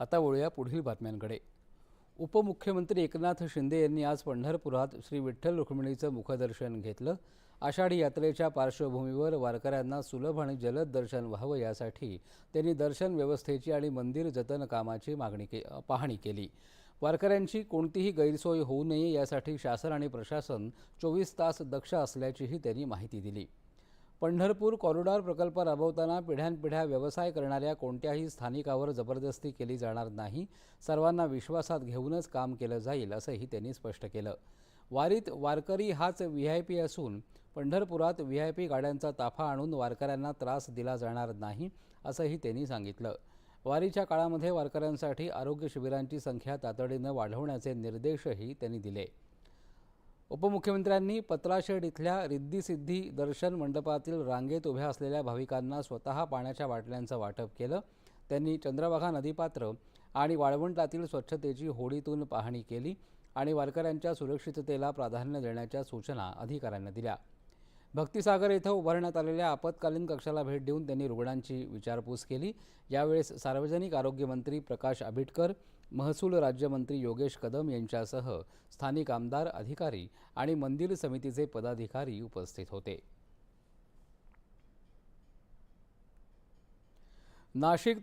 आता वळूया पुढील बातम्यांकडे। उपमुख्यमंत्री एकनाथ शिंदे यांनी आज पंढरपुरात श्री विठ्ठल रुक्मिणीचं मुखदर्शन घेतलं। आषाढी यात्रेच्या पार्श्वभूमीवर वारकऱ्यांना सुलभ आणि जलद दर्शन व्हावं यासाठी त्यांनी दर्शन व्यवस्थेची आणि मंदिर जतन कामाची पाहणी केली। वारकऱ्यांची कोणतीही गैरसोय होऊ नये यासाठी शासन आणि प्रशासन 24 तास दक्ष असल्याचीही त्यांनी माहिती दिली। पंढरपूर कॉरिडॉर प्रकल्प राबवताना पिढ्यानपिढ्या व्यवसाय करणाऱ्या कोणत्याही स्थानिकावर जबरदस्ती केली जाणार नाही, सर्वांना विश्वासात घेऊनच काम केलं जाईल असंही त्यांनी स्पष्ट केलं। वारीत वारकरी हाच व्हीआयपी असून पंढरपुरात व्हीआयपी गाड्यांचा ताफा आणून वारकऱ्यांना त्रास दिला जाणार नाही असंही त्यांनी सांगितलं। वारीच्या काळामध्ये वारकऱ्यांसाठी आरोग्य शिबिरांची संख्या तातडीनं वाढवण्याचे निर्देशही त्यांनी दिले। उपमुख्यमंत्र्यांनी पत्राशेड इथल्या रिद्धी-सिद्धी दर्शन मंडपातील रांगेत उभ्या असलेल्या भाविकांना स्वतः पाण्याच्या बाटल्यांचं वाटप केलं। त्यांनी चंद्रभागा नदीपात्र आणि वाळवंटातील स्वच्छतेची होडीतून पाहणी केली आणि वारकऱ्यांच्या सुरक्षिततेला प्राधान्य देण्याच्या सूचना अधिकाऱ्यांना दिल्या। भक्तिसागर येथे उभारण्यात आलेल्या आपत्कालीन कक्षाला भेट देऊन त्यांनी रुग्णांची विचारपूस केली। यावेळेस सार्वजनिक आरोग्य मंत्री प्रकाश आंबेडकर, महसूल राज्यमंत्री योगेश कदम यांच्यासह स्थानिक आमदार, अधिकारी आणि मंदिर समितीचे पदाधिकारी उपस्थित होते। नाशिक